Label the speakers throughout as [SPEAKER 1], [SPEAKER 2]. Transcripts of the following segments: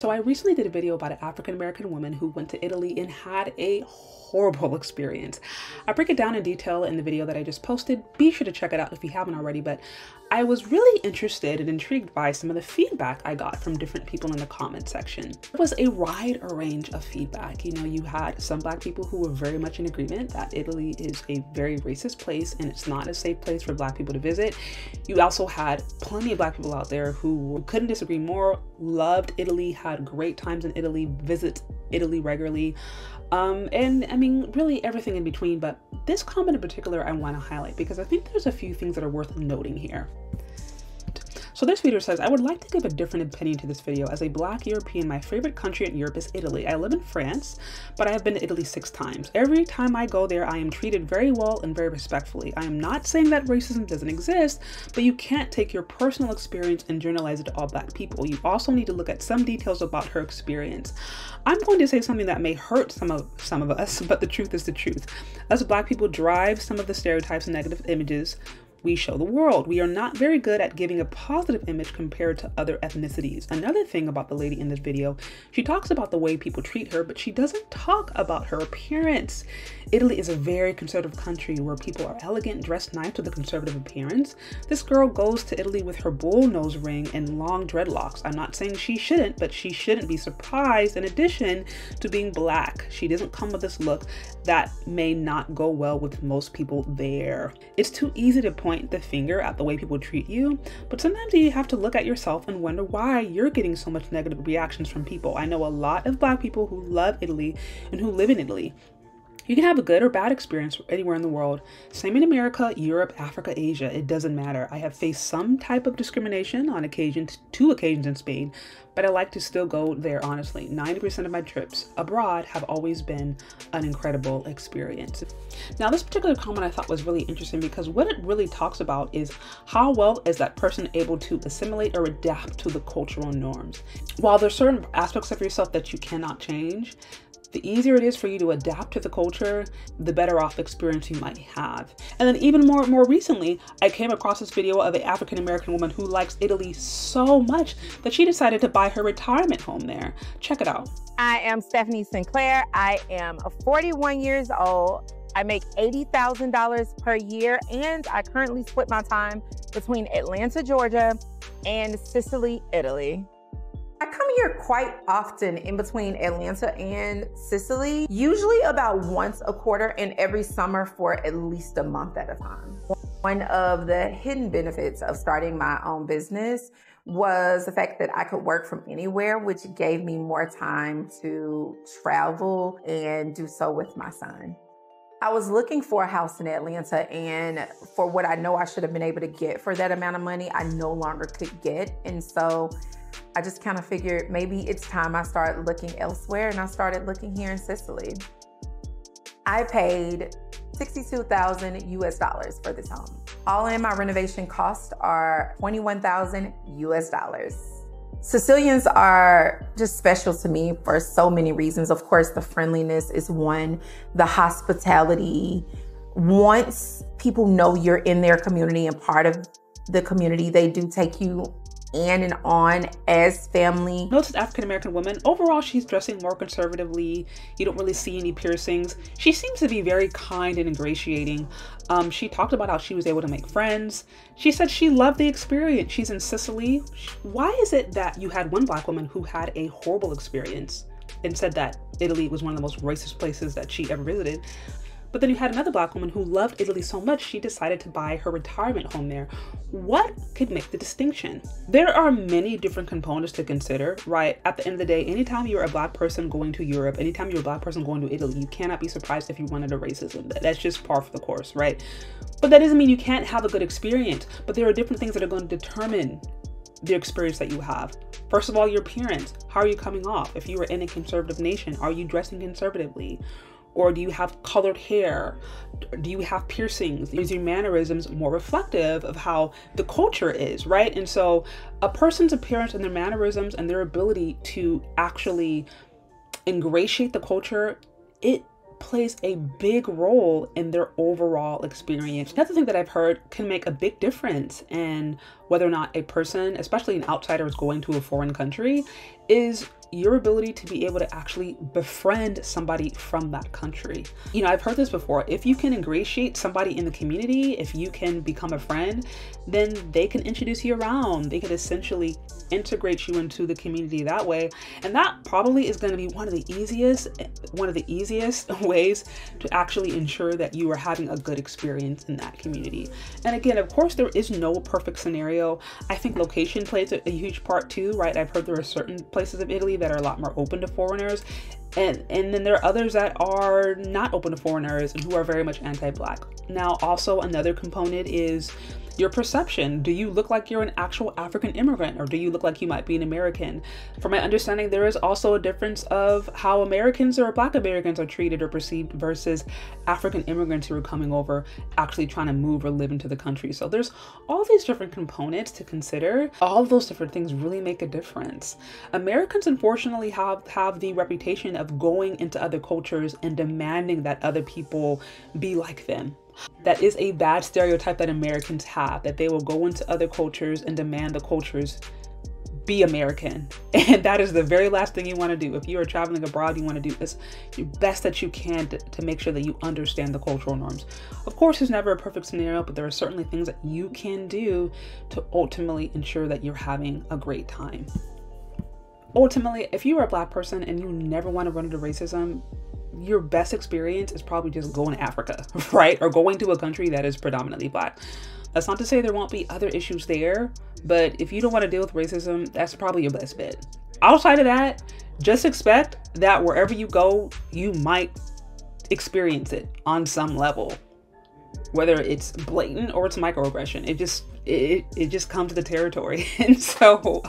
[SPEAKER 1] So I recently did a video about an African-American woman who went to Italy and had a horrible experience. I break it down in detail in the video that I just posted. Be sure to check it out if you haven't already, but I was really interested and intrigued by some of the feedback I got from different people in the comment section. It was a wide range of feedback. You know, you had some Black people who were very much in agreement that Italy is a very racist place and it's not a safe place for Black people to visit. You also had plenty of Black people out there who couldn't disagree more, loved Italy, had great times in Italy, visit Italy regularly, and I mean really everything in between. But this comment in particular I want to highlight because I think there's a few things that are worth noting here. So this video says, I would like to give a different opinion to this video. As a Black European, my favorite country in Europe is Italy. I live in France, but I have been to Italy 6 times. Every time I go there, I am treated very well and very respectfully. I am not saying that racism doesn't exist, but you can't take your personal experience and generalize it to all Black people. You also need to look at some details about her experience. I'm going to say something that may hurt some of us, but the truth is the truth. Us Black people drive some of the stereotypes and negative images we show the world. We are not very good at giving a positive image compared to other ethnicities. Another thing about the lady in this video, she talks about the way people treat her, but she doesn't talk about her appearance. Italy is a very conservative country where people are elegant, dressed nice with a conservative appearance. This girl goes to Italy with her bull nose ring and long dreadlocks. I'm not saying she shouldn't, but she shouldn't be surprised in addition to being Black. She doesn't come with this look that may not go well with most people there. It's too easy to point the finger at the way people treat you, but sometimes you have to look at yourself and wonder why you're getting so much negative reactions from people. I know a lot of Black people who love Italy and who live in Italy. You can have a good or bad experience anywhere in the world. Same in America, Europe, Africa, Asia, it doesn't matter. I have faced some type of discrimination on two occasions in Spain, but I like to still go there honestly. 90% of my trips abroad have always been an incredible experience. Now, this particular comment I thought was really interesting because what it really talks about is how well is that person able to assimilate or adapt to the cultural norms. While there's certain aspects of yourself that you cannot change, the easier it is for you to adapt to the culture, the better off experience you might have. And then even more recently, I came across this video of an African-American woman who likes Italy so much that she decided to buy her retirement home there. Check it out.
[SPEAKER 2] I am Stephanie Sinclair. I am 41 years old. I make $80,000 per year, and I currently split my time between Atlanta, Georgia, and Sicily, Italy. I come here quite often in between Atlanta and Sicily, usually about once a quarter, and every summer for at least a month at a time. One of the hidden benefits of starting my own business was the fact that I could work from anywhere, which gave me more time to travel and do so with my son. I was looking for a house in Atlanta, and for what I know I should have been able to get for that amount of money, I no longer could get. And so I just kind of figured maybe it's time I started looking elsewhere, and I started looking here in Sicily. I paid $62,000 US for this home. All in, my renovation costs are $21,000 US. Sicilians are just special to me for so many reasons. Of course, the friendliness is one, the hospitality. Once people know you're in their community and part of the community, they do take you in and on as family.
[SPEAKER 1] Notice African-American woman. Overall, she's dressing more conservatively. You don't really see any piercings. She seems to be very kind and ingratiating. She talked about how she was able to make friends. She said she loved the experience. She's in Sicily. Why is it that you had one Black woman who had a horrible experience and said that Italy was one of the most racist places that she ever visited? But then you had another Black woman who loved Italy so much, she decided to buy her retirement home there. What could make the distinction? There are many different components to consider, right? At the end of the day, anytime you're a Black person going to Europe, anytime you're a Black person going to Italy, you cannot be surprised if you run into racism. That's just par for the course, right? But that doesn't mean you can't have a good experience, but there are different things that are going to determine the experience that you have. First of all, your appearance. How are you coming off? If you were in a conservative nation, are you dressing conservatively? Or do you have colored hair? Do you have piercings? Is your mannerisms more reflective of how the culture is, right? And so a person's appearance and their mannerisms and their ability to actually ingratiate the culture, it plays a big role in their overall experience. Another thing that I've heard can make a big difference in whether or not a person, especially an outsider, is going to a foreign country, is your ability to be able to actually befriend somebody from that country. You know, I've heard this before. If you can ingratiate somebody in the community, if you can become a friend, then they can introduce you around. They can essentially integrate you into the community that way. And that probably is going to be one of the easiest ways to actually ensure that you are having a good experience in that community. And again, of course, there is no perfect scenario. I think location plays a huge part too, right? I've heard there are certain places of Italy that are a lot more open to foreigners, and then there are others that are not open to foreigners and who are very much anti-Black. Now, also another component is your perception. Do you look like you're an actual African immigrant, or do you look like you might be an American? From my understanding, there is also a difference of how Americans or Black Americans are treated or perceived versus African immigrants who are coming over actually trying to move or live into the country. So there's all these different components to consider. All of those different things really make a difference. Americans unfortunately have the reputation of going into other cultures and demanding that other people be like them. That is a bad stereotype that Americans have, that they will go into other cultures and demand the cultures be American. And that is the very last thing you want to do. If you are traveling abroad, you want to do this the best that you can to make sure that you understand the cultural norms. Of course, there's never a perfect scenario, but there are certainly things that you can do to ultimately ensure that you're having a great time. Ultimately, if you are a Black person and you never want to run into racism, your best experience is probably just going to Africa, right? Or going to a country that is predominantly Black. That's not to say there won't be other issues there, but if you don't want to deal with racism, that's probably your best bet. Outside of that, just expect that wherever you go, you might experience it on some level, whether it's blatant or it's microaggression. It just comes to the territory. And so,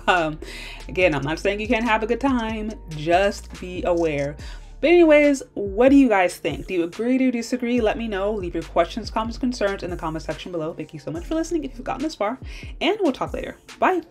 [SPEAKER 1] again, I'm not saying you can't have a good time, just be aware. But anyways, what do you guys think? Do you agree? Do you disagree? Let me know. Leave your questions, comments, concerns in the comment section below. Thank you so much for listening if you've gotten this far, and we'll talk later. Bye.